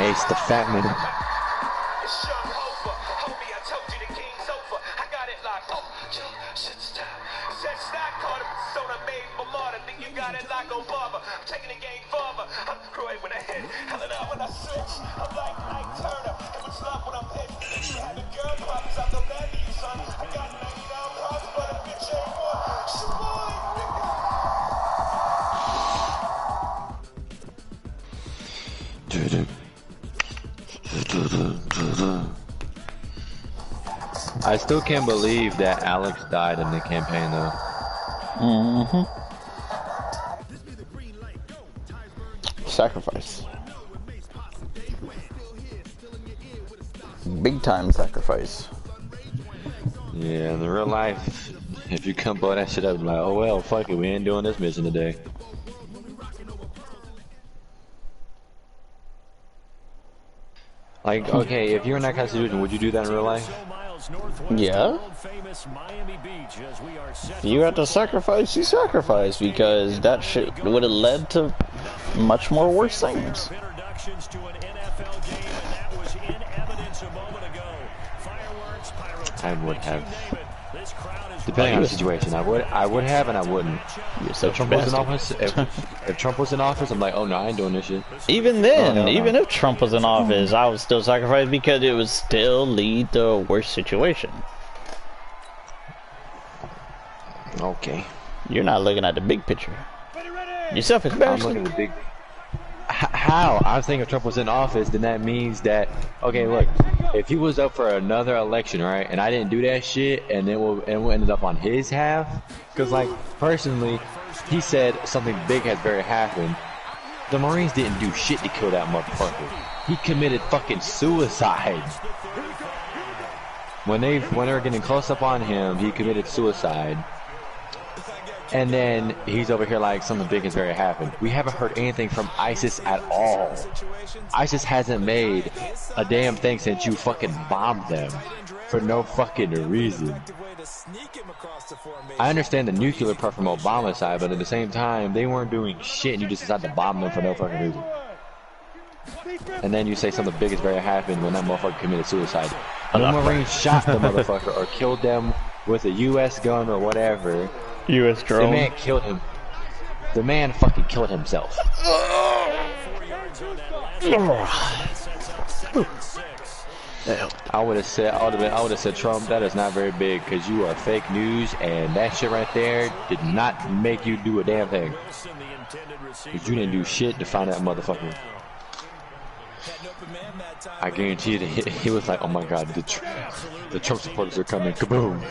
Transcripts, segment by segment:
Nice, the fat man. I still can't believe that Alex died in the campaign though. Sacrifice. Big time sacrifice. Yeah, in the real life, if you come blow that shit up, like, oh well, fuck it, we ain't doing this mission today. Like, okay, if you're in that kind of situation, would you do that in real life? Yeah. If you had to sacrifice, you sacrifice, because that shit would have led to much more worse things. I would have. Depending on the situation, I would have and I wouldn't. If Trump was in office, if Trump was in office, I'm like, oh no, I ain't doing this shit. Even then, even if Trump was in office, I would still sacrifice because it would still lead to a worse situation. Okay. You're not looking at the big picture. You're self-embarrassing. I'm looking at the big. How? I was thinking if Trump was in office, then that means that, okay, look, if he was up for another election, right, and I didn't do that shit, and it ended up on his half, because, like, personally, he said something big has very happened. The Marines didn't do shit to kill that motherfucker. He committed fucking suicide. When they were getting close up on him, he committed suicide. And then he's over here like something big has very happened. We haven't heard anything from ISIS at all. ISIS hasn't made a damn thing since you fucking bombed them for no fucking reason. I understand the nuclear part from Obama's side, but at the same time, they weren't doing shit and you just decided to bomb them for no fucking reason. And then you say something big has very happened when that motherfucker committed suicide. No Marine shot the motherfucker or killed them with a US gun or whatever. US drone. The man killed him. The man fucking killed himself. I would have said, Trump, that is not very big because you are fake news, and that shit right there did not make you do a damn thing. Because you didn't do shit to find that motherfucker. I guarantee you that he was like, oh my god, the Trump supporters are coming. Kaboom.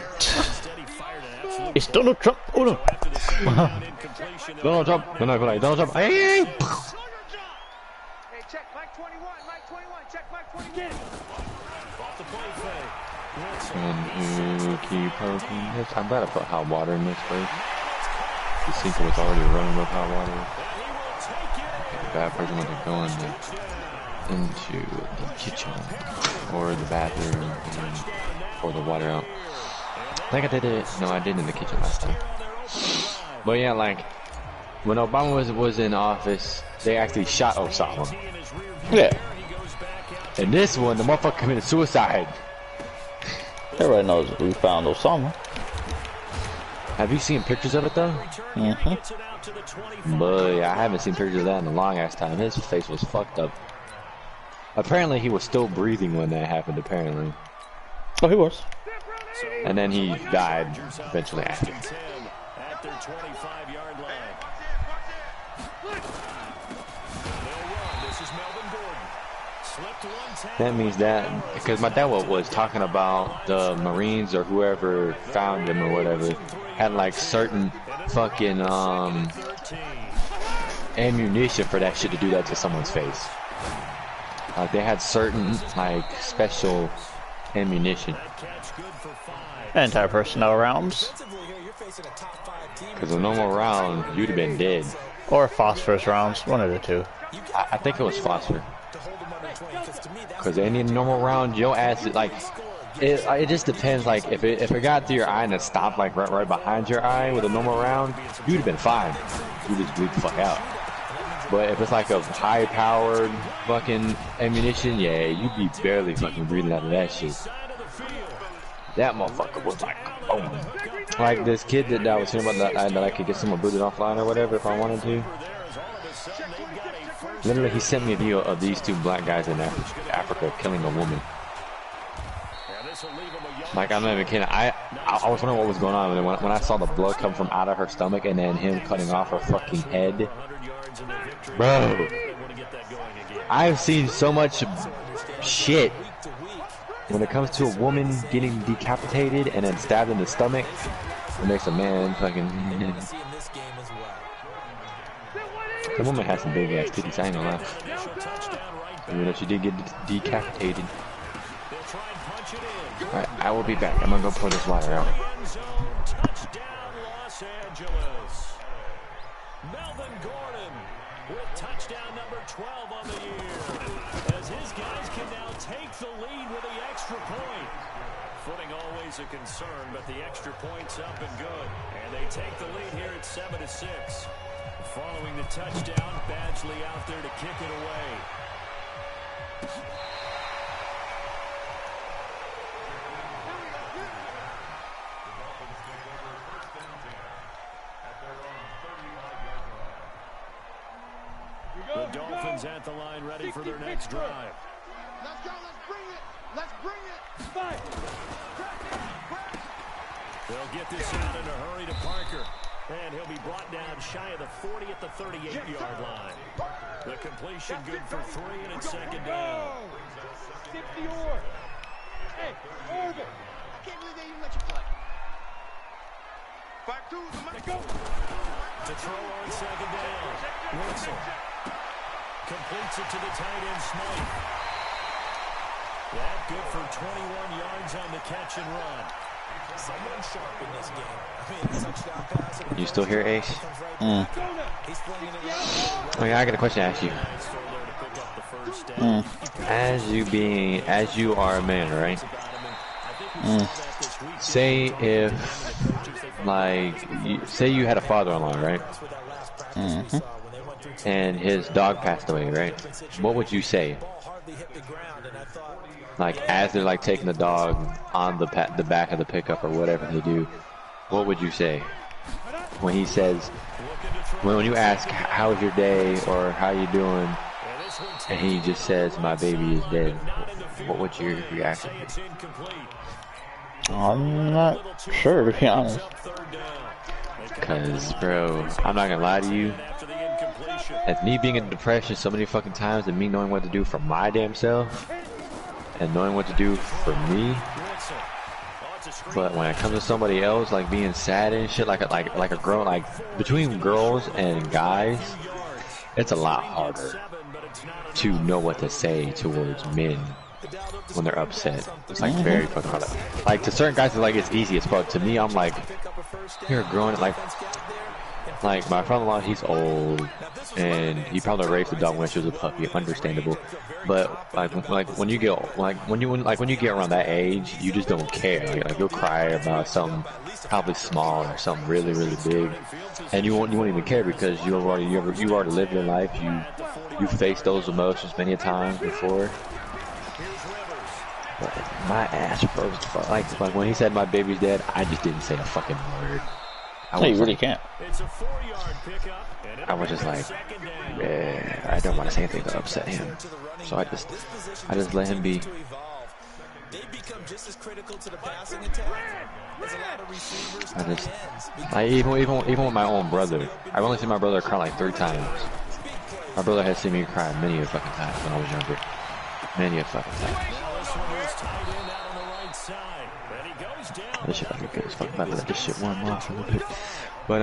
It's Donald Trump. Oh no. Donald Trump. Donald Trump. Hey! Hey, check Mike 21. Mike 21. Check Mike 21. And you keep poking this. I'm about to put hot water in this place. The sink was already running with hot water. The bad person wants to go into the kitchen or the bathroom and pour the water out. I think I did it. No, I did in the kitchen last time. But yeah, like when Obama was in office, they actually shot Osama. Yeah. And this one, the motherfucker committed suicide. Everybody knows we found Osama. Have you seen pictures of it though? Mm-hmm. But yeah, I haven't seen pictures of that in a long ass time. His face was fucked up. Apparently, he was still breathing when that happened. Apparently. Oh, he was. And then he died eventually after. That means that, because my dad was talking about the Marines or whoever found him or whatever, had like certain fucking ammunition for that shit to do that to someone's face. Like they had certain like special ammunition. Anti-personnel rounds. Because a normal round, you'd have been dead. Or phosphorus rounds, one of the two. I think it was phosphor. Because any normal round, your ass is like, it just depends. Like if it got through your eye and it stopped like right behind your eye with a normal round, you'd have been fine. You just bleed the fuck out. But if it's like a high-powered fucking ammunition, yeah, you'd be barely fucking breathing out of that shit. That motherfucker was like, oh. Like this kid that I was hearing about that I could get someone booted offline or whatever if I wanted to. Literally, he sent me a video of these two black guys in Africa killing a woman. Like, I'm not even kidding. I was wondering what was going on, and when I saw the blood come from out of her stomach and then him cutting off her fucking head. Bro, I've seen so much shit when it comes to a woman getting decapitated and then stabbed in the stomach. It makes a man fucking... The woman has some big ass titties, I ain't gonna lie. Even though she did get decapitated. Alright, I will be back. I'm gonna go pour this water out. Melvin Gordon with touchdown number 12 on the year. As his guys can now take the lead with the extra point. Footing always a concern, but the extra point's up and good. And they take the lead here at 7-6. Following the touchdown, Badgley out there to kick it away. The Dolphins at the line, ready for their next drive. Let's go, let's bring it. Let's bring it. Fight. They'll get this out in a hurry to Parker. And he'll be brought down shy of the 40 at the 38-yard line. The completion good for 3, and it's second down. 60 or. Hey, over. I can't believe they even let you play. 5-2, let's go. To throw on second down. Wilson completes it to the tight end, Smythe. That good for 21 yards on the catch and run. Someone sharp in this game. Touchdown pass. You still here, Ace? Oh yeah, I got a question to ask you. As you are a man, right? Say if, like, say you had a father-in-law, right? And his dog passed away, right? What would you say? Like, as they're like taking the dog on the back of the pickup or whatever they do, what would you say when he says, when you ask how was your day or how you doing, and he just says my baby is dead? What would your reaction be? I'm not sure, to be honest. Cause, bro, I'm not gonna lie to you. As me being in depression so many fucking times, and me knowing what to do for my damn self, and knowing what to do for me, but when it comes to somebody else, like being sad and shit, like a girl, like between girls and guys, it's a lot harder to know what to say towards men when they're upset. It's like very fucking hard. Like to certain guys, it's like it's easy as fuck. To me, I'm like, you're growing like my brother-in-law, he's old, and he probably raised the dog when she was a puppy, understandable. But like when you get when you get around that age, you just don't care. Like you'll cry about something probably small or something really big, and you won't even care because you already lived your life. You faced those emotions many a times before. But my ass first, like when he said my baby's dead, I just didn't say a fucking word. No, you really can't. I was just like, yeah, I don't want to say anything to upset him, so I just let him be. Even with my own brother, I've only seen my brother cry like 3 times. My brother has seen me cry many a fucking times when I was younger, many a fucking times. This shit fucking good as fuck. I'm about to let this shit warm off a little bit. But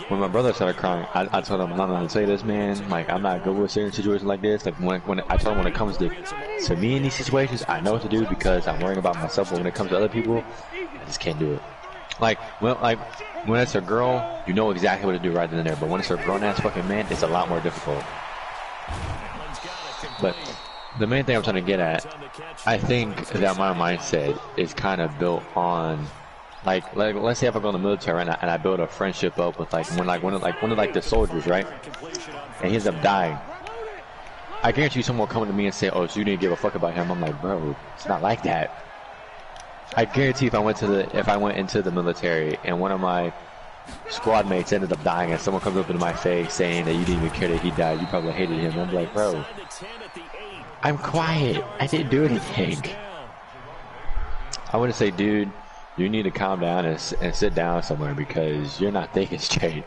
when my brother started crying, I told him I'm not gonna say this, man. Like I'm not good with certain situations like this. Like when I told him when it comes to me in these situations, I know what to do because I'm worrying about myself. But when it comes to other people, I just can't do it. Like when it's a girl, you know exactly what to do right then and there. But when it's a grown ass fucking man, it's a lot more difficult. But the main thing I'm trying to get at, I think that my mindset is kind of built on like let's say if I go in the military and I build a friendship up with one of the soldiers, right? And he ends up dying. I guarantee you someone will come to me and say, "Oh, so you didn't give a fuck about him?" I'm like, bro, it's not like that. I guarantee if I went into the military and one of my squad mates ended up dying and someone comes up into my face saying that you didn't even care that he died, you probably hated him. I'm like, bro, I'm quiet. I didn't do anything. I wouldn't say, dude, you need to calm down and sit down somewhere because you're not thinking straight.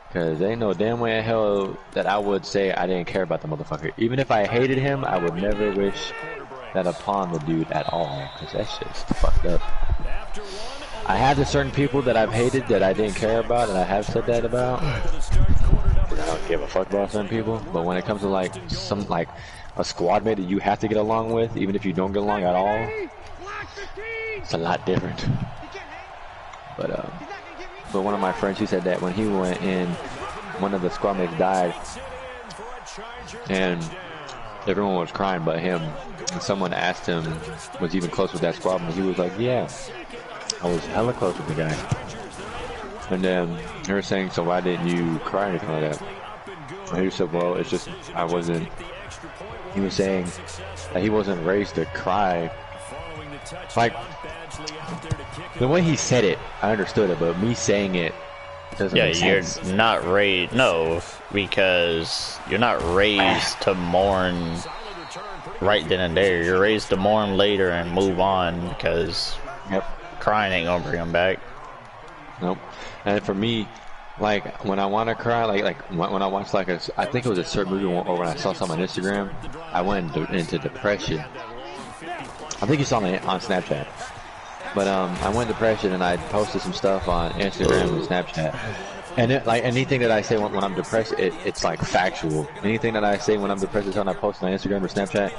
Because there ain't no damn way in hell that I would say I didn't care about the motherfucker. Even if I hated him, I would never wish that upon the dude at all. Because that's just fucked up. I have the certain people that I've hated that I didn't care about, and I have said that about. I don't give a fuck about certain people. But when it comes to like a squad mate that you have to get along with, even if you don't get along at all, it's a lot different. But one of my friends, he said that when he went in, one of the squad mates died, and everyone was crying but him. And someone asked him, was he even close with that squad mate? He was like, yeah, I was hella close with the guy. And then they were saying, so why didn't you cry or anything like that? And he said, well, it's just, I wasn't, he was saying that he wasn't raised to cry. Like, the way he said it, I understood it, but me saying it doesn't make sense. You're not raised, no, because you're not raised to mourn right then and there. You're raised to mourn later and move on, because crying ain't gonna bring them back. Nope. And for me, like, when I want to cry, like when I watch like I think it was a certain movie or when I saw something on Instagram, I went into depression. I think you saw me on Snapchat. But I went into depression and I posted some stuff on Instagram and Snapchat. And like anything that I say when I'm depressed, it's like factual. Anything that I say when I'm depressed is when I post on Instagram or Snapchat,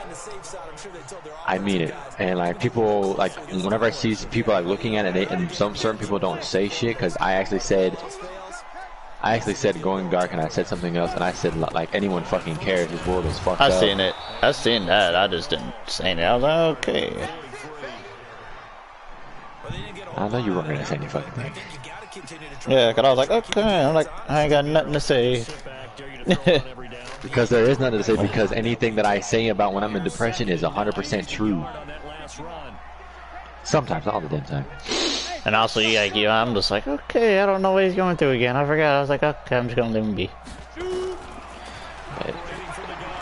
I mean it. And like people, like whenever I see people like looking at it, and some certain people don't say shit, because I actually said going dark, and I said something else, and I said like anyone fucking cares, this world is fucked up. I seen it. I seen that. I just didn't say it. I was like, okay. I know you weren't gonna say any fucking thing. Yeah, cause I was like, okay. I'm like, I ain't got nothing to say. Because there is nothing to say. Because anything that I say about when I'm in depression is 100% true. Sometimes, all the damn time. And also, I'm just like, okay, I don't know what he's going through again. I forgot. I was like, okay, I'm just gonna leave him be.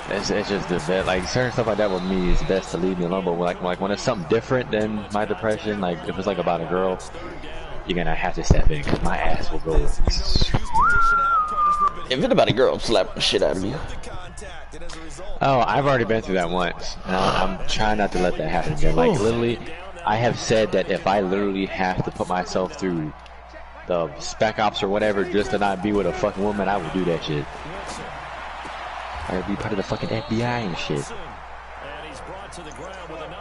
It's just the best. Like certain stuff like that with me, it's best to leave me alone. But like when it's something different than my depression, like if it's like about a girl, you're gonna have to step in because my ass will go. If it's about a girl, slap the shit out of you. Oh, I've already been through that once. I'm trying not to let that happen again. Like literally, I have said that if I literally have to put myself through the spec ops or whatever just to not be with a fucking woman, I will do that shit. I'd be part of the fucking FBI and shit.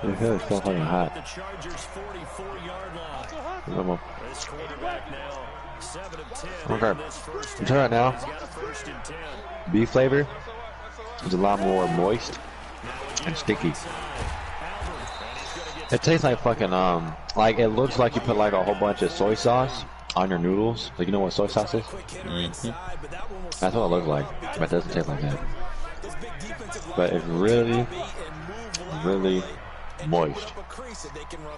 It's so fucking hot. Okay. I'm telling you right now, beef flavor is a lot more moist and sticky. It tastes like fucking like it looks like you put like a whole bunch of soy sauce on your noodles. Like, you know what soy sauce is? Mm-hmm. That's what it looks like, but it doesn't taste like that. But it's really, really moist.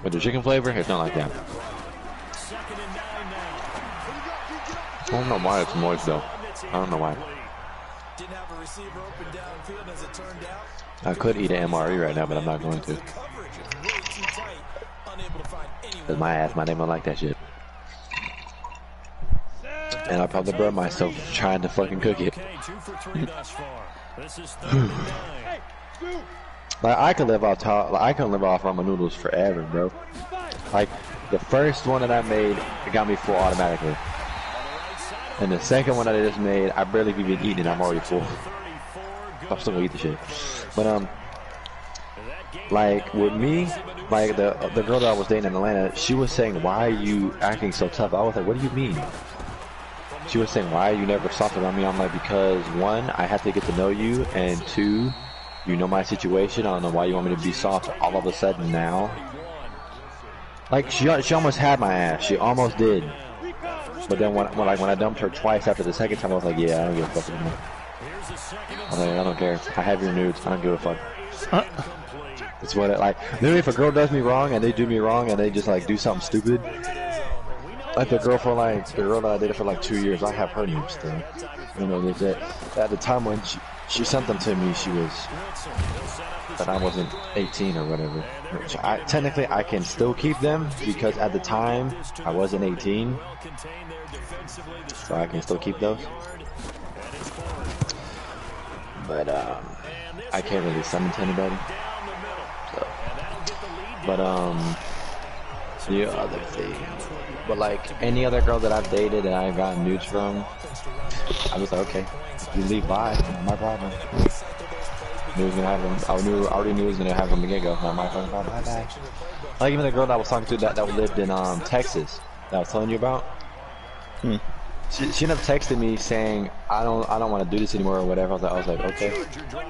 With the chicken flavor, it's not like that. I don't know why it's moist though. I don't know why. I could eat an MRE right now, but I'm not going to. Cause my name don't like that shit. And I'll probably burn myself trying to fucking cook it. Like I can live off ramen noodles forever, bro. Like the first one that I made, it got me full automatically. And the second one that I just made, I barely even eaten it. I'm already full. I'm still gonna eat the shit. But like with me, like the girl that I was dating in Atlanta, she was saying, "Why are you acting so tough?" I was like, "What do you mean?" She was saying, "Why are you never soft around me?" I'm like, "Because one, I have to get to know you, and two, you know my situation. I don't know why you want me to be soft all of a sudden now." Like she almost had my ass. She almost did. But then when I dumped her twice after the second time, I was like, yeah, I don't give a fuck anymore. I was like, I don't care. I have your nudes. I don't give a fuck. It's what it, like, literally if a girl does me wrong and they do me wrong and they just like do something stupid, like the girl that I dated for like 2 years, I have her nudes still. You know, at the time when she sent them to me, she was, but I wasn't 18 or whatever. Technically, I can still keep them because at the time I wasn't 18, so I can still keep those. But I can't really send them to anybody. So, but the other thing, but like any other girl that I've dated and I've gotten nudes from, I was like, okay, if you leave by, my problem. Knew was gonna have them. I already knew I was gonna have them again. Go, not my fucking problem. Bye bye. Like even the girl that I was talking to that lived in Texas, that I was telling you about. She ended up texting me saying I don't want to do this anymore or whatever. I was like okay.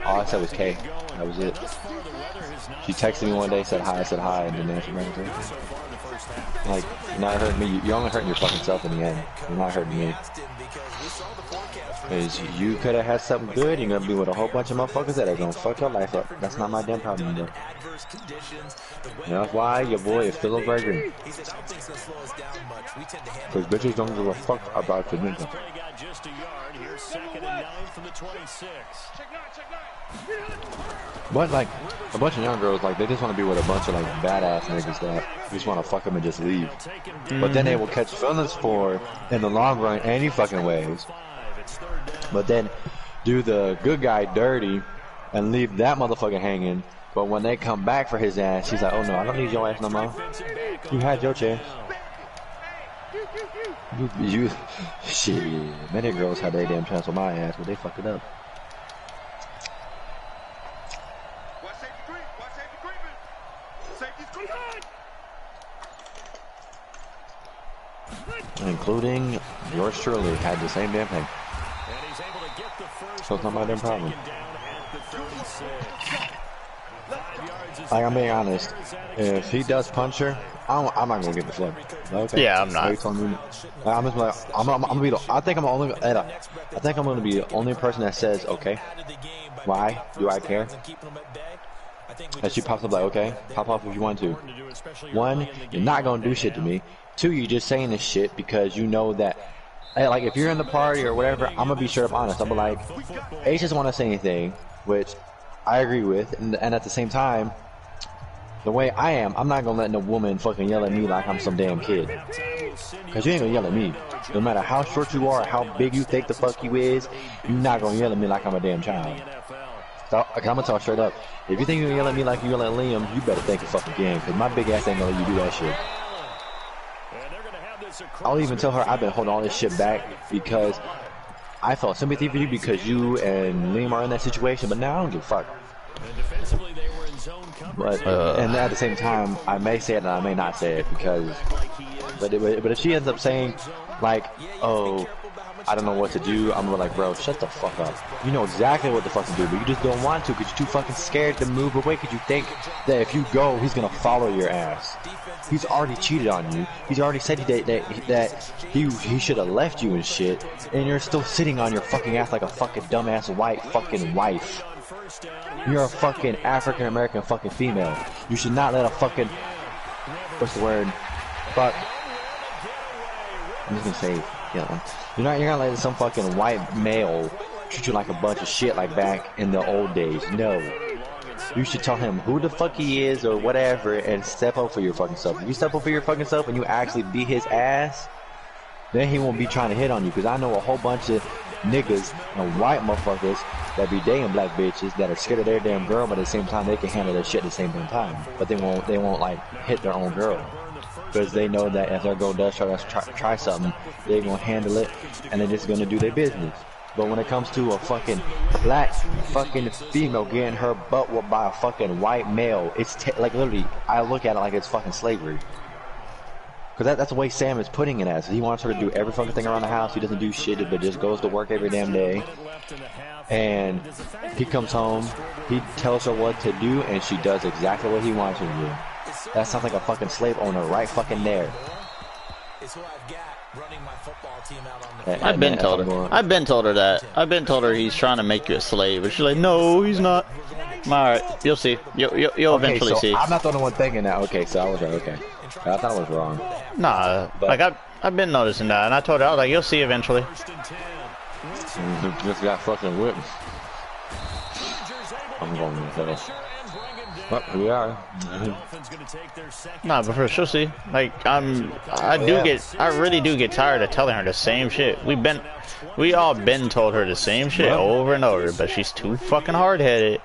All I said was K. That was it. She texted me one day, said hi, and then answered back. Like you're not hurting me. You're only hurting your fucking self in the end. You're not hurting me. Cause you could have had something good, you're gonna be with a whole bunch of motherfuckers that are gonna fuck your life up. That's not my damn problem, though. That's why your boy is still a virgin. Cause bitches don't give a fuck about the nigga. But like, a bunch of young girls, like, they just want to be with a bunch of like badass niggas that just want to fuck them and just leave. But then they will catch feelings for, in the long run, any fucking ways. But then do the good guy dirty and leave that motherfucker hanging. But when they come back for his ass, he's like, oh no, I don't need your ass no more. You had your chance. You shit. Many girls had their damn chance with my ass, but they fucked it up. Including yours truly had the same damn thing. So it's not my damn problem. Like, I'm being honest. If he does punch her, I'm not gonna get the flip. Okay. Yeah, I'm not. I'm just like, I'm gonna be. I think I'm gonna be the only person that says, okay. Why do I care? And she pops up like, okay, pop off if you want to. One, you're not gonna do shit to me. Two, you're just saying this shit because you know that. Like, if you're in the party or whatever, I'm gonna be straight up honest. I'm like, H doesn't want to say anything, which I agree with, and at the same time, the way I am, I'm not gonna let no woman fucking yell at me like I'm some damn kid. Cause you ain't gonna yell at me. No matter how short you are, how big you think the fuck you is, you're not gonna yell at me like I'm a damn child. So, I'm gonna talk straight up. If you think you're gonna yell at me like you yell at Liam, you better think a fucking game, cause my big ass ain't gonna let you do that shit. I'll even tell her I've been holding all this shit back because I felt sympathy for you because you and Liam are in that situation, but now I don't give a fuck. But and at the same time, I may say it and I may not say it because, but if she ends up saying like, oh, I don't know what to do, I'm gonna be like, bro, shut the fuck up. You know exactly what the fuck to do, but you just don't want to because you're too fucking scared to move away because you think that if you go, he's gonna follow your ass. He's already cheated on you. He's already said that he should have left you and shit, and you're still sitting on your fucking ass like a fucking dumbass white fucking wife. You're a fucking African American fucking female. You should not let a fucking, what's the word? Fuck. I'm just gonna say, you know, you're gonna let some fucking white male treat you like a bunch of shit like back in the old days. No. You should tell him who the fuck he is or whatever and step up for your fucking self. If you step up for your fucking self and you actually beat his ass, then he won't be trying to hit on you. Because I know a whole bunch of niggas and white motherfuckers that be dating black bitches that are scared of their damn girl, but at the same time they can handle their shit at the same damn time. But they won't like hit their own girl. Because they know that if their girl does try something, they're gonna handle it and they're just gonna do their business. But when it comes to a fucking black fucking female getting her butt whooped by a fucking white male, it's like literally, I look at it like it's fucking slavery. Because that's the way Sam is putting it as. He wants her to do every fucking thing around the house. He doesn't do shit, but just goes to work every damn day. And he comes home, he tells her what to do, and she does exactly what he wants her to do. That sounds like a fucking slave owner right fucking there. It's who I've got running my football team out on the Hey, I've been man, told her. I've been told her that. I've been told her he's trying to make you a slave, but she's like, no, he's not. All right, you'll see. You'll okay, eventually so see. I'm not the only one thinking that. Okay, so I was right. Okay, I thought I was wrong. Nah, But- like I've been noticing that, and I told her I was like, you'll see eventually. Just got fucking whipped. I'm going to hell. Well, here we are. Nah, but for she'll see. Like I really do get tired of telling her the same shit. We all been told her the same shit over and over, but she's too fucking hard headed,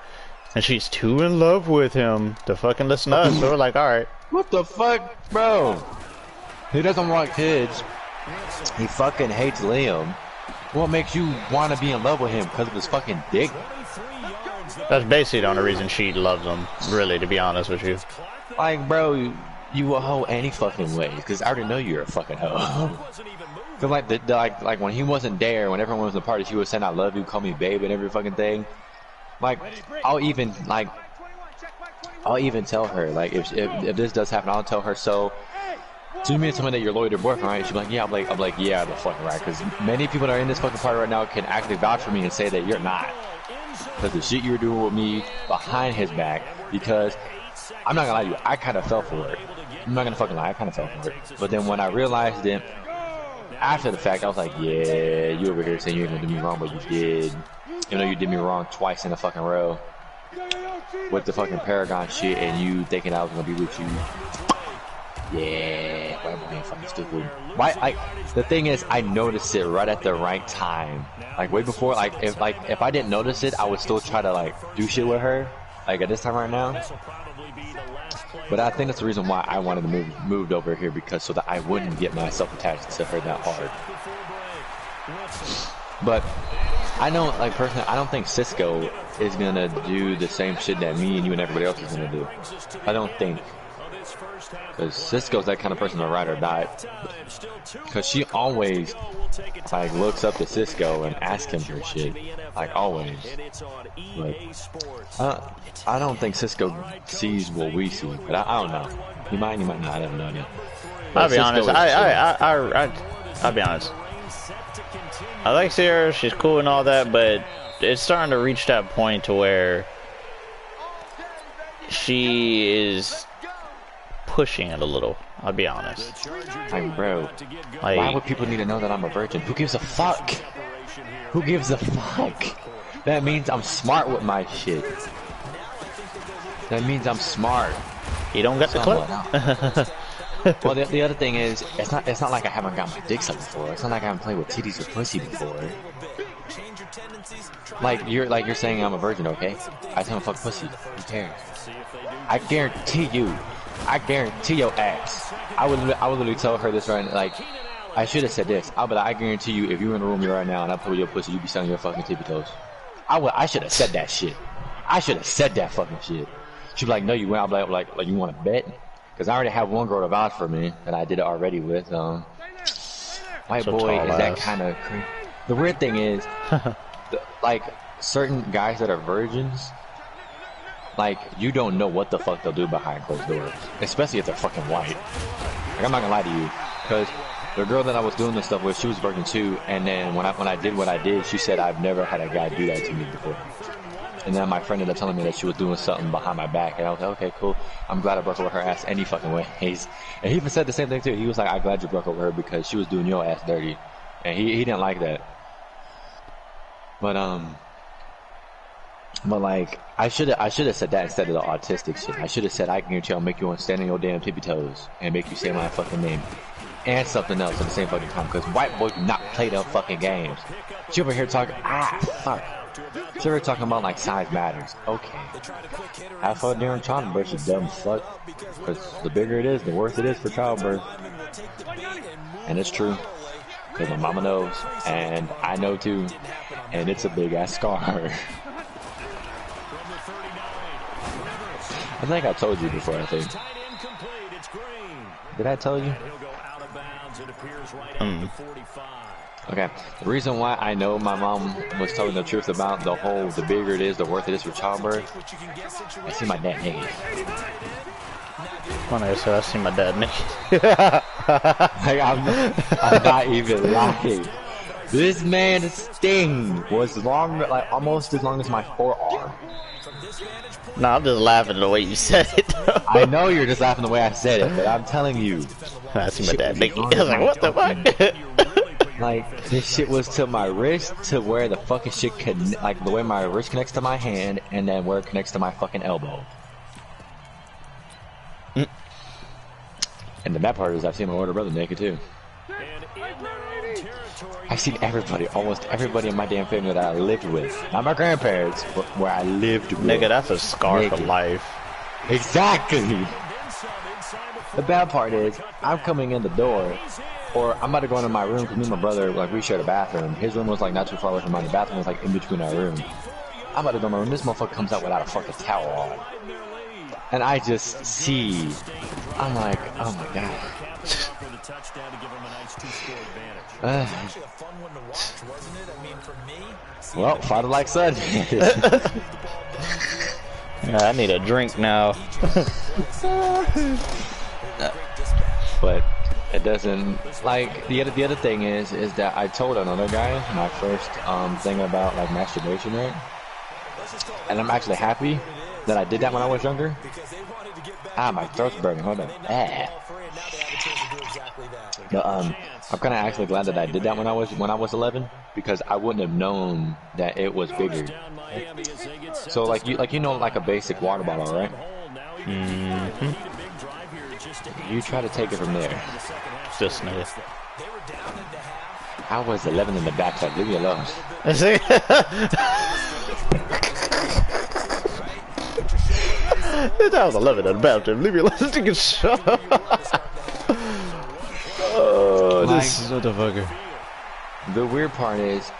and she's too in love with him to fucking listen to us. So we're like, all right. What the fuck, bro? He doesn't want kids. He fucking hates Liam. What makes you want to be in love with him? Because of his fucking dick? That's basically the only reason she loves him, really, to be honest with you. Like, bro, you a hoe any fucking way. Because I already know you're a fucking hoe. Because, like when he wasn't there, when everyone was in the party, she was saying, I love you, call me babe, and every fucking thing. Like, I'll even tell her, like, if this does happen, I'll tell her, so, do you mean someone that you're loyal to your boyfriend, right? She'll be like, yeah, I'm like, yeah, the fucking right. Because many people that are in this fucking party right now can actually vouch for me and say that you're not. Because the shit you were doing with me behind his back, because I'm not gonna lie to you, I kind of fell for it. I'm not gonna fucking lie, I kind of fell for it. But then when I realized it after the fact, I was like, yeah, you over here saying you ain't gonna do me wrong, but you did. Even though you did me wrong twice in a fucking row with the fucking Paragon shit, and you thinking I was gonna be with you. Yeah, why am I being fucking stupid? Why? Like, the thing is, I noticed it right at the right time. Like, way before, if I didn't notice it, I would still try to, like, do shit with her. Like, at this time right now. But I think that's the reason why I wanted to moved over here, because so that I wouldn't get myself attached to her that hard. But I know, like, personally, I don't think Cisco is gonna do the same shit that me and you and everybody else is gonna do. I don't think. Because Cisco's that kind of person to ride or die. Because she always, like, looks up to Cisco and asks him for shit. Like, always. But I don't think Cisco sees what we see. But I don't know. He might not. I have no idea. I'll be honest. I'll be honest. I like Sierra. She's cool and all that, but it's starting to reach that point to where she is pushing it a little. I'll be honest. Like, bro, Like, why would people need to know that I'm a virgin? Who gives a fuck? Who gives a fuck? That means I'm smart with my shit. That means I'm smart. you don't get the clip. Well, the other thing is, it's not like I haven't got my dick sucked before. It's not like I haven't played with titties or pussy before. Like you're saying I'm a virgin, okay? I just want to fuck pussy. Who cares? I guarantee your ass. I would literally tell her this right now. Like, I should have said this. I guarantee you, if you were in the room right now and I play with your pussy, you'd be selling your fucking tippy toes. I should have said that shit. I should have said that fucking shit. She'd be like, no, you went. I'd be like, you want to bet? Because I already have one girl to vouch for me that I did it already with. White boy is that kind of crazy. The weird thing is, like, certain guys that are virgins, like, you don't know what the fuck they'll do behind closed doors. Especially if they're fucking white. Like, I'm not gonna lie to you. Because the girl that I was doing this stuff with, she was virgin too. And then when I did what I did, she said, I've never had a guy do that to me before. And then my friend ended up telling me that she was doing something behind my back. And I was like, okay, cool. I'm glad I broke up with her ass any fucking way. And he even said the same thing too. He was like, I'm glad you broke up with her because she was doing your ass dirty. And he didn't like that. But like, I should have said that instead of the autistic shit. I should have said, I can guarantee I'll make you want to stand on your damn tippy toes and make you say my fucking name and something else at the same fucking time. Because white boys do not play them fucking games. She over here talking, fuck. She over here talking about like size matters. Okay. Have fun during childbirth, you dumb fuck. Because the bigger it is, the worse it is for childbirth. And it's true. Because my mama knows, and I know too. And it's a big ass scar. I think I told you before, I think. Did I tell you? Okay. The reason why I know my mom was telling the truth about the bigger it is, the worse it is for childbirth, I see my dad naked. Funny, so I see my dad naked. Like, I'm not even lying. This man's sting was long, like almost as long as my forearm. No, I'm just laughing the way you said it. I know you're just laughing the way I said it, but I'm telling you. I see my dad naked. I was like, what the fuck? Like, this shit was to my wrist, to where the fucking shit like the way my wrist connects to my hand, and then where it connects to my fucking elbow. And the bad part is I've seen my older brother naked too. I've seen everybody, almost everybody in my damn family that I lived with. Not my grandparents, but where I lived with. Nigga, that's a scar for life. Exactly! The bad part is, I'm coming in the door, or I'm about to go into my room, because me and my brother, like, we shared a bathroom. His room was, like, not too far away from mine. The bathroom was, like, in between our room. I'm about to go in my room. This motherfucker comes out without a fucking towel on. And I just see, I'm like, oh my god. Well, father like son. Yeah, I need a drink now. But it doesn't, like, the other thing is that I told another guy my first thing about like masturbation, right? And I'm actually happy that I did that when I was younger. Ah, my throat's burning. Hold on. Ah. But I'm kind of actually glad that I did that when I was 11, because I wouldn't have known that it was bigger. So like you know, like a basic water bottle, right? Mm-hmm. You try to take it from there. Just nigga. I was 11 in the bathtub. Leave me alone. I was 11 in the bathroom. Leave me alone. This nigga shut up. Oh, this motherfucker. The weird part is,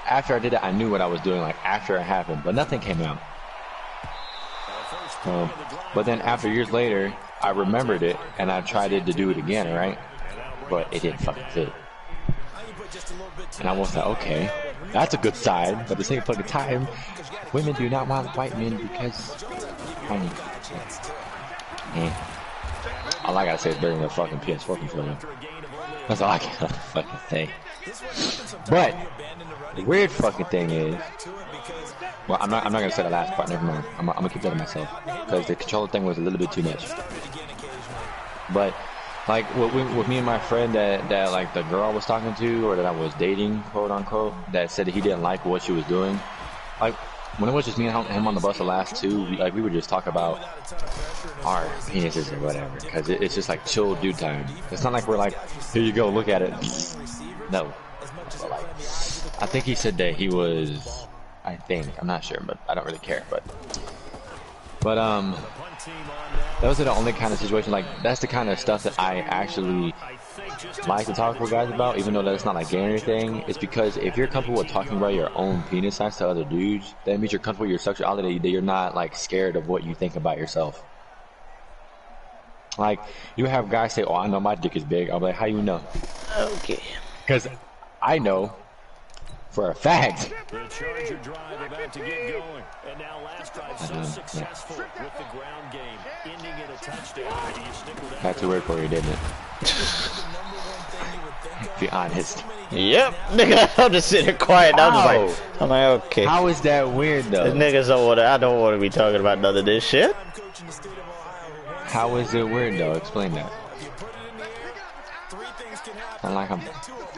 after I did it, I knew what I was doing, like, after it happened, but nothing came out. But then after years later, I remembered it, and I tried to do it again, right? But it didn't fucking fit. And I was like, okay, that's a good sign, but at the same fucking time, women do not want white men because, all I gotta say is bring the fucking PS4 controller. That's all I gotta fucking say. But the weird fucking thing is, well, I'm not gonna say the last part. Never mind. I'm gonna keep that to myself because the controller thing was a little bit too much. But like with me and my friend that like the girl I was talking to, or that I was dating, quote unquote, that said that he didn't like what she was doing. Like when it was just me and him on the bus the last two, we would just talk about our penises or whatever, because it's just like chill dude time. It's not like we're like, here you go, look at it. No. But like, I think he said that he was, I'm not sure, but I don't really care. But those are the only kind of situation, like that's the kind of stuff that I actually like to talk with guys about, even though that's not like gay or anything. It's because if you're comfortable with talking about your own penis size to other dudes, that means you're comfortable with your sexuality, that you're not like scared of what you think about yourself. Like, you have guys say, oh, I know my dick is big. I'm like, how you know? Okay. Because I know for a fact. The Charger drive about to get going. And now last drive so successful with the ground game, ending in a touchdown. Do you stick with that? That's too weird for you, didn't it? Be honest. Yep, nigga, I'm just sitting here quiet. I'm like, okay. How is that weird though? The niggas don't want to, I don't want to be talking about none of this shit. How is it weird though? Explain that. I'm like,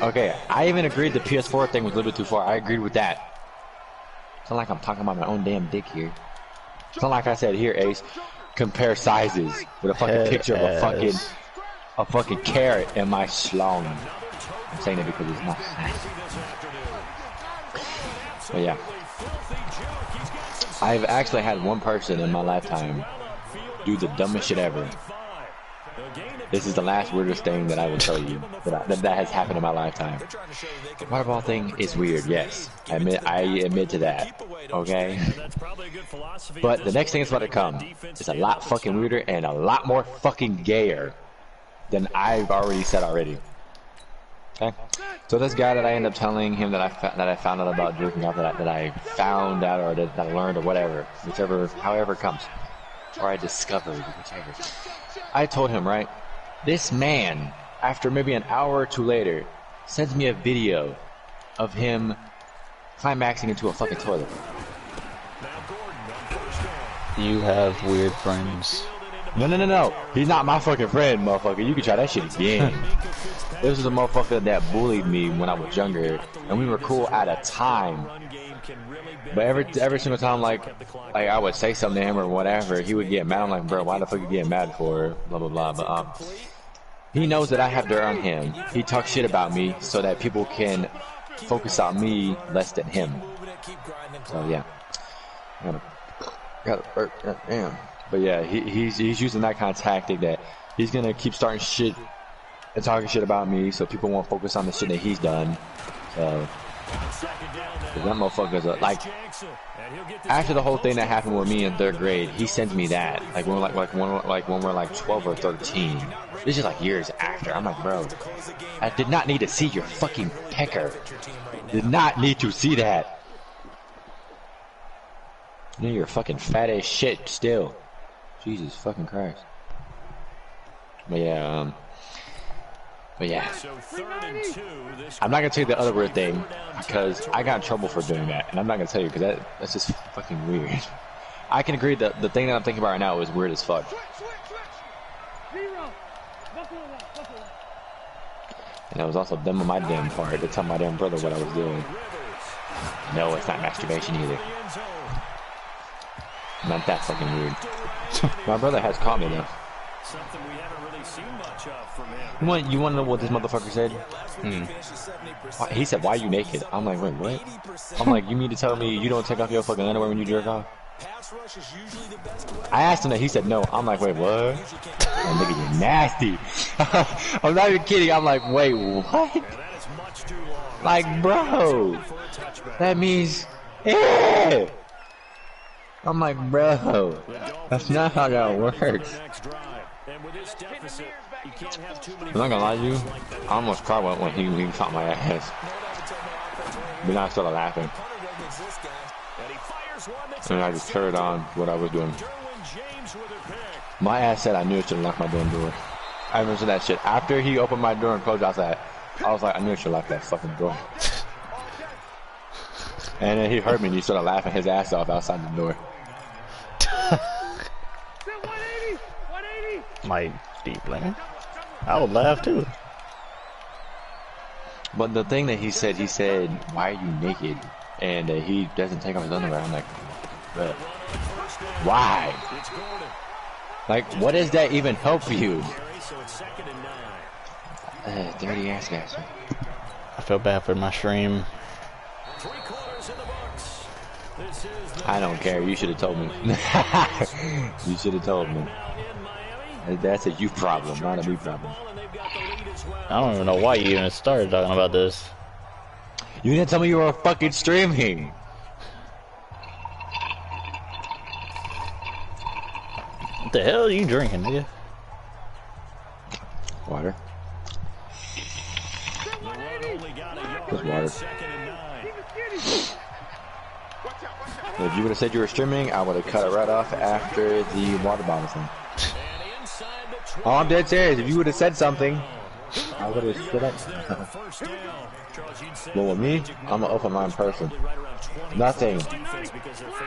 okay, I even agreed the PS4 thing was a little bit too far. I agreed with that. It's not like I'm talking about my own damn dick here. It's not like I said, here, Ace, compare sizes with a fucking picture of a fucking carrot in my schlong. I'm saying it because it's not. But yeah, I've actually had one person in my lifetime do the dumbest shit ever. This is the last weirdest thing that I will tell you that has happened in my lifetime. The water ball thing is weird, yes. I admit to that. Okay? But the next thing that's about to come is a lot fucking weirder and a lot more fucking gayer than I've already said already. Okay? So this guy that I end up telling him that I found out about jerking off, that I found out, or that I learned, or whatever, however it comes, or I discovered, whichever. I told him, right? This man, after maybe an hour or two later, sends me a video of him climaxing into a fucking toilet. You have weird friends. No. He's not my fucking friend, motherfucker. You can try that shit again. This is a motherfucker that bullied me when I was younger, and we were cool at a time. But every single time, like I would say something to him or whatever, he would get mad. I'm like, bro, why the fuck you getting mad for? Blah blah blah. But he knows that I have dirt on him. He talks shit about me so that people can focus on me less than him. So yeah, got hurt. Damn. But yeah, he's using that kind of tactic that he's gonna keep starting shit and talking shit about me, so people won't focus on the shit that he's done. So that motherfucker's like, after the whole thing that happened with me in 3rd grade, he sent me that like when we're like 12 or 13. This is like years after. I'm like, bro, I did not need to see your fucking pecker. Did not need to see that. You know, you're fucking fat as shit still. Jesus fucking Christ. But yeah, I'm not gonna tell you the other weird thing because I got in trouble for doing that, and I'm not gonna tell you because that's just fucking weird. I can agree that the thing that I'm thinking about right now is weird as fuck. And that was also dumb on my damn part to tell my damn brother what I was doing. No, it's not masturbation either. Not that fucking weird. My brother has caught me though. Something we haven't really seen much of from him. You want to know what this motherfucker said? He said, "Why are you naked?" I'm like, "Wait, what?" I'm like, "You mean to tell me you don't take off your fucking underwear when you jerk off?" I asked him that. He said, "No." I'm like, "Wait, what?" Oh, nigga, you're nasty. I'm not even kidding. I'm like, "Wait, what?" Like, bro, that means, yeah. I'm like, bro, that's not how that works. I'm not gonna lie to you, I almost cried when he caught my ass. But I started laughing. And I just carried on what I was doing. My ass said I knew I should have locked my damn door. I remember that shit. After he opened my door and closed outside, I was like, I knew I should lock that fucking door. And then he heard me and he started laughing his ass off outside the door. My deep lane. I would laugh too. But the thing that he said, "Why are you naked?" And he doesn't take off his underwear. I'm like, but why? Like, what does that even help for you? Dirty ass guys. I feel bad for my stream. I don't care. You should have told me. You should have told me. That's a you problem, not a me problem. I don't even know why you even started talking about this. You didn't tell me you were fucking streaming. What the hell are you drinking, nigga? Water. Just water. If you would have said you were streaming, I would have cut it right off after the water bottle thing. Oh, I'm dead serious. If you would have said something, I would have stood up. But with me, I'm an open mind person. Nothing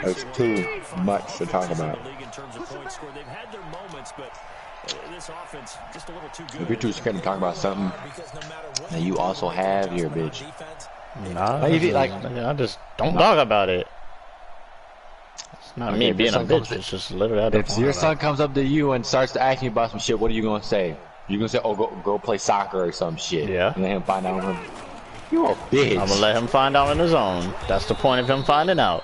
is too much to talk about. If you're too scared to talk about something that you also have, you're a bitch. Nah, I just don't talk about it. It's not me being a bitch, it's just literally. If your son comes up to you and starts to ask you about some shit, what are you gonna say? You're gonna say, "Oh, go play soccer or some shit." Yeah. And let him find out. You a bitch. I'm gonna let him find out on his own. That's the point of him finding out.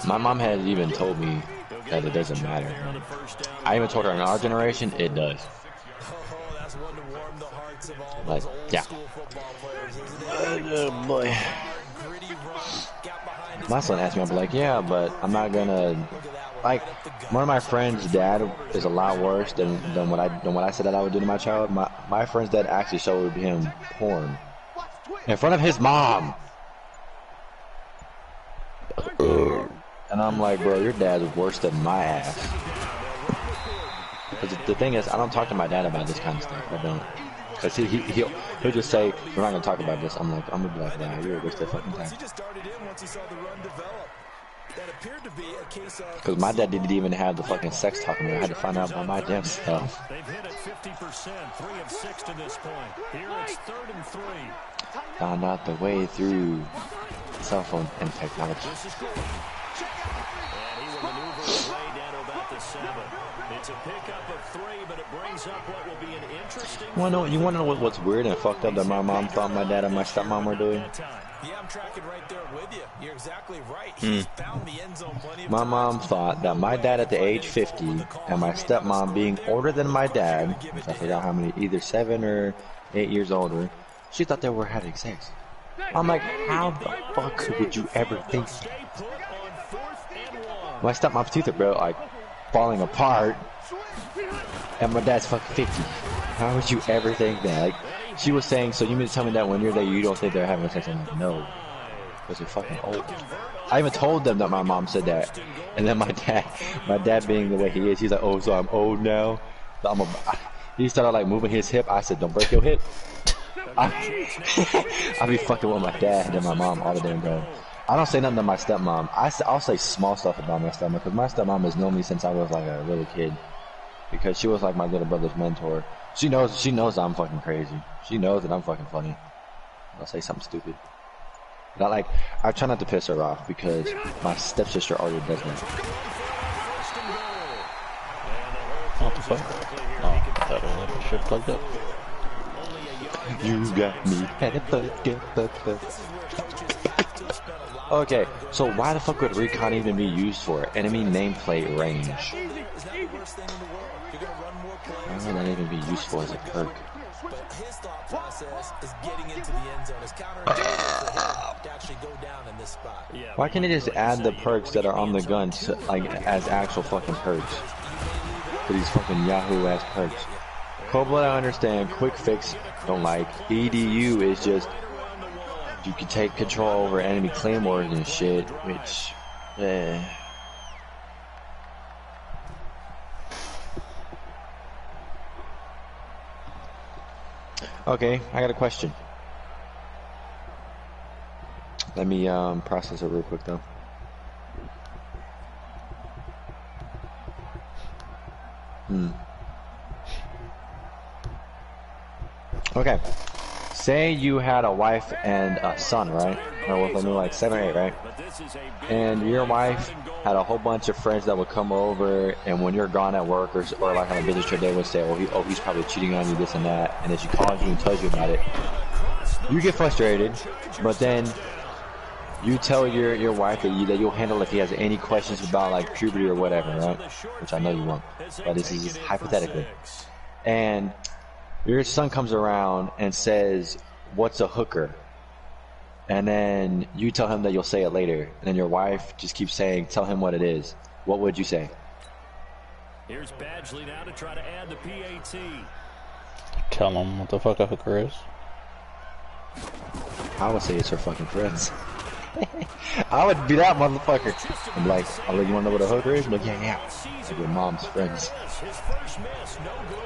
My mom has even told me that it doesn't matter. I even told her in our generation, it does. Like, yeah. Oh boy. My son asked me, I'll be like, yeah, but I'm not gonna, like, one of my friends' dad is a lot worse than what I said that I would do to my child. My friend's dad actually showed him porn in front of his mom. And I'm like, bro, your dad's worse than my ass. Because the thing is, I don't talk to my dad about this kind of stuff. I don't. Because he'll just say, we're not going to talk about this. I'm going to be like, nah, you're a waste of fucking time. Because my dad didn't even have the fucking sex talking to me. I had to find out about my damn stuff. They've hit it 50%, 3 of 6 to this point. Here it's 3rd and 3. Found out the way through cell phone and technology. And he will maneuver his way down to about the 7. It's a pickup of 3, but it brings up what will be an interesting... You want to know what's weird and fucked up that my mom thought my dad and my stepmom were doing? Yeah, I'm tracking right there with you. You're exactly right. He found the end zone plenty of My times. mom thought that my dad at the age 50 and my stepmom being older than my dad, which I forgot how many, either 7 or 8 years older, she thought they were having sex. I'm like, how the fuck would you ever think that? My stepmom's teeth are, bro, like, falling apart, and my dad's fucking 50. How would you ever think that? Like, she was saying, so you mean to tell me that when you're there, you don't think they're having sex? I'm like, no, because they're fucking old. I even told them that my mom said that, and then my dad being the way he is, he's like, oh, so I'm old now? He started like moving his hip. I said, don't break your hip. I be fucking with my dad and my mom all the damn time. I don't say nothing to my stepmom. I'll say small stuff about my stepmom, because my stepmom has known me since I was like a little kid, because she was like my little brother's mentor. She knows I'm fucking crazy. She knows that I'm fucking funny. I'll say something stupid. But I try not to piss her off, because my stepsister already does that. What the fuck? Oh, I thought it was shit plugged up. You got me. Okay, so why the fuck would recon even be used for? Enemy nameplate range. Why would that even be useful as a perk? His thought process is getting into the end zone. It's counterintuitive for him to actually go down in this spot. Why can't they just add the perks that are on the gun to, like, as actual fucking perks? For these fucking Yahoo ass perks. Cold Blood I understand, Quick Fix don't like. EDU is just, you can take control over enemy claymores and shit, which, Okay, I got a question. Let me process it real quick though. Okay, say you had a wife and a son, right? Or with like 7 or 8, right? And your wife had a whole bunch of friends that would come over, and when you're gone at work or like on a business trip, they would say, oh, he's probably cheating on you, this and that. And then she calls you and tells you about it. You get frustrated, but then you tell your wife that you'll handle if he has any questions about like puberty or whatever, right? Which I know you won't, but this is just hypothetically. And your son comes around and says, what's a hooker? And then you tell him that you'll say it later. And then your wife just keeps saying, tell him what it is. What would you say? Here's Badgley now to try to add the PAT. Tell him what the fuck a hooker is. I would say it's her fucking friends. I would be that motherfucker. I'm like, I'll let you want to know what a hooker is? I'm like, yeah. Like your mom's friends. His first miss, no good.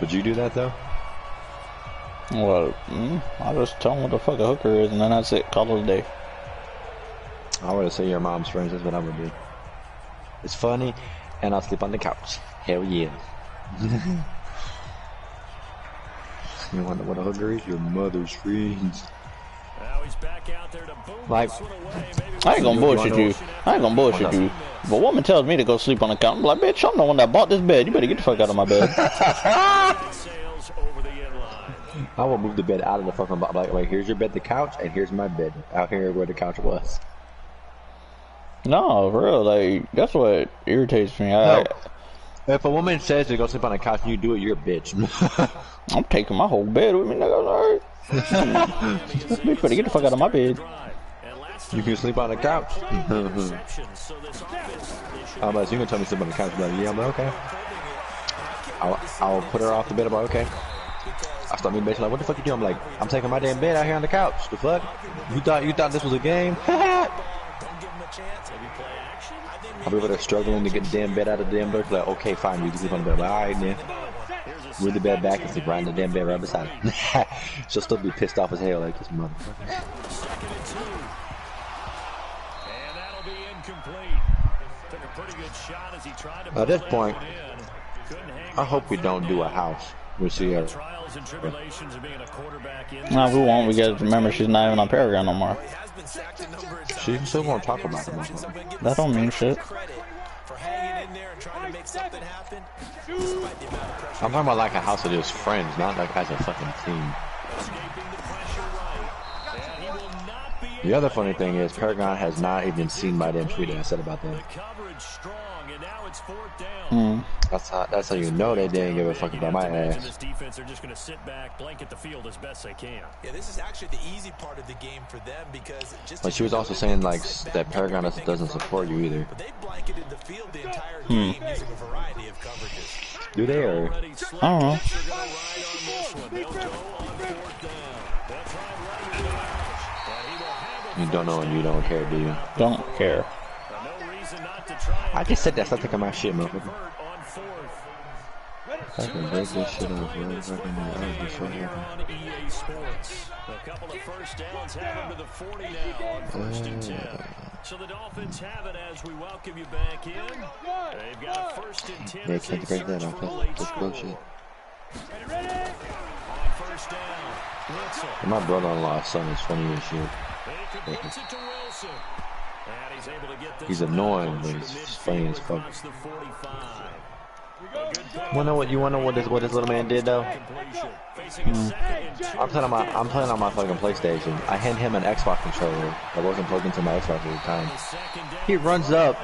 Would you do that though? Well, I'll just tell him what the fuck a hooker is, and then that's it. Call it a day. I would say your mom's friends. That's what I would do. It's funny, and I'll sleep on the couch. Hell yeah. You wonder what a hooker is? Your mother's friends. Now he's back out there to boom Like, this one away. I ain't gonna bullshit you. I ain't gonna bullshit you. If a woman tells me to go sleep on the couch, I'm like, bitch, I'm the one that bought this bed. You better get the fuck out of my bed. I will move the bed out of the fucking box. Like, here's your bed, the couch, and here's my bed out here where the couch was. No, for real, like, that's what irritates me. If a woman says to go sleep on a couch and you do it, you're a bitch. I'm taking my whole bed with me, nigga. Alright. Bitch, better get the fuck out of my bed. You can sleep on the couch. I'm like, so you gonna tell me to sleep on the couch? I'm like, yeah, I'm like, okay. I'll put her off the bed. I'm like, okay. I start being bitch like, what the fuck you doing? I'm like, I'm taking my damn bed out here on the couch. The fuck? You thought this was a game? I'll be over there struggling to get the damn bed out of the damn bed. Like, okay, fine, we can sleep on the bed. All right, man. Move the bed back and sleep right in the damn bed right beside her. She'll still be pissed off as hell like this motherfucker. And that'll be incomplete. Took a pretty good shot as he tried to At this point, I hope we don't do a house. We'll see her. No, we won't. We gotta remember she's not even on Paragon no more. She's still gonna talk about it. That don't mean shit. I'm talking about like a house of just friends, not like as a fucking team. The other funny thing is Paragon has not even seen my damn tweet that I said about them. That's how you know they didn't give a fuck about my ass. This defense are just going to sit back, blanket the field as best they can. Yeah, this is actually the easy part of the game for them because just. But she was also saying like that Paragon doesn't support you either. But they blanketed the field the entire game using a variety of coverages. Do they or? I don't know. You don't know and you don't care, do you? Don't care. I just said that. Stop taking my shit, motherfucker. I can break this shit off, bro. If I can this shit A couple of first downs have him to the 40 now on 1st and 10. So the Dolphins have it as we welcome you back in. They've got a 1st and 10. Yeah, can't break that off. That's bullshit. On 1st down, Witzel. My brother-in-law's son is funny as shit. Gets it to Wilson. And he's able to get this. He's annoying, but he's funny as fuck. Across the 45. Wanna know what this little man did though? I'm playing on my fucking PlayStation. I hand him an Xbox controller that wasn't plugged into my Xbox at the time. He runs up,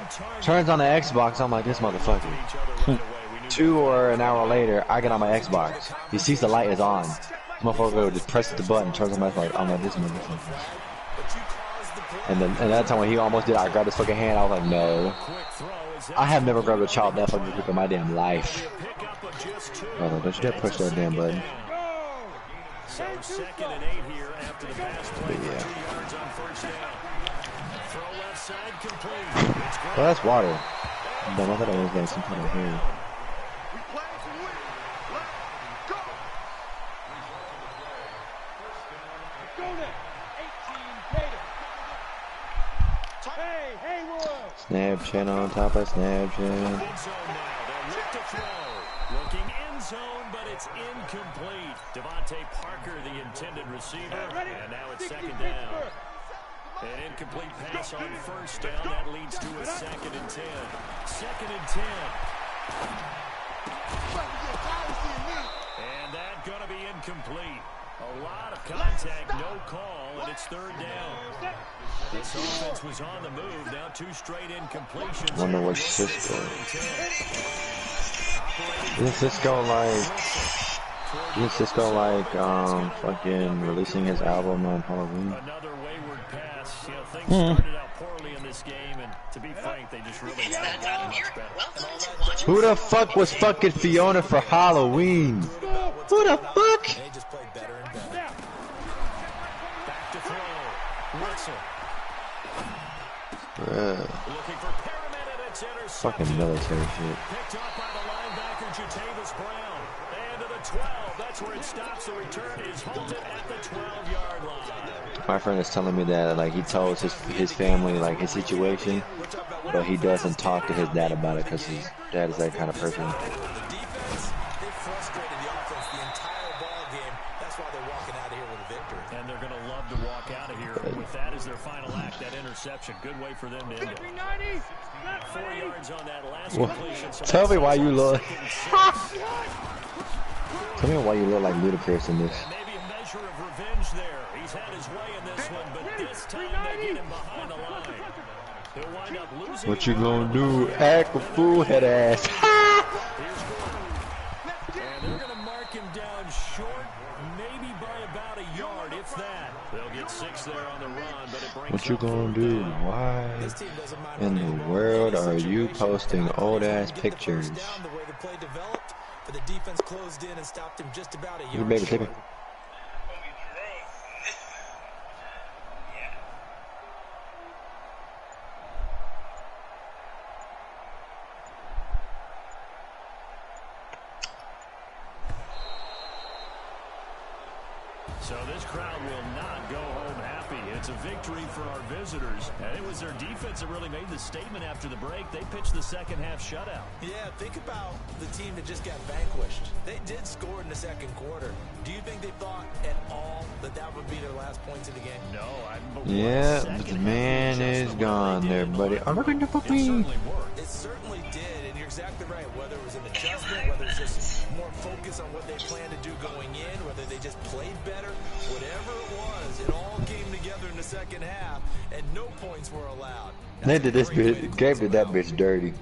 turns on the Xbox. I'm like, this motherfucker. 2 or an hour later, I get on my Xbox. He sees the light is on. This motherfucker just presses the button, turns on my Xbox. I'm like, this motherfucker. And then at that time when he almost did, I grabbed his fucking hand. I was like, no. I have never grabbed a child that fucking quick in my damn life. Oh, don't you dare push that damn button. So 2nd and 8 here after the pass play. But yeah. 2 yards on 1st down. Throw left side complete. Well, that's water. Damn, I thought it was like some kind of hair. Snapchat on top of Snapchat. Looking end zone, but it's incomplete. Devontae Parker, the intended receiver, and now it's 2nd down. An incomplete pass on 1st down. That leads to a 2nd and 10. 2nd and 10. And that's going to be incomplete. A lot of contact, no call, and it's 3rd down. This offense was on the move. Now 2 straight incompletions. I wonder what Cisco. Isn't Cisco like fucking releasing his album on Halloween? Another wayward pass. You know, things started out poorly in this game, and to be frank, they just really haven't gotten much better. Who the fuck was fucking Fiona for Halloween? Who the fuck? They just played better and better. Back to throw. Witzel. Looking for Perriman, and it's intercepted. Fucking military shit. Picked off by the linebacker, Jatavis Brown. And to the 12. That's where it stops. The return is halted at the 12-yard line. My friend is telling me that like he tells his family like his situation, but he doesn't talk to his dad about it because his dad is that kind of person. The defense, they frustrated the offense the entire ball game. That's why they're walking out of here with a victory. And they're going to love to walk out of here with that as their final act, that interception. Good way for them to end it. 4 yards on that last completion. Tell me why you look. Tell me why you look like Ludacris in this. Maybe a measure of revenge there. He's had his way in this one, but this time they get him behind the line. He'll wind up losing. What you gonna do? Act a fool, head ass. And they're going to mark him down short, maybe by about a yard, if that. They'll get 6 there on the run, but it brings What you gonna do? Why in the world are you posting old ass pictures? The way the play developed, but the defense closed in and stopped him just about a You yard baby short. tipping. So this crowd will not go home happy. It's a victory for our visitors. And it was their defense that really made the statement after the break. They pitched the second half shutout. Yeah, think about the team that just got vanquished. They did score in the second quarter. Do you think they thought at all that that would be their last points of the game? No, I Yeah, but the man is gone there, buddy. I'm looking to puppy. It certainly did, and you're exactly right. Whether it was an adjustment, whether it's just more focus on what they planned to do going in, whether they just played better, whatever it was, it all came together in the second half, and no points were allowed. They did this bitch, gave it that bitch dirty.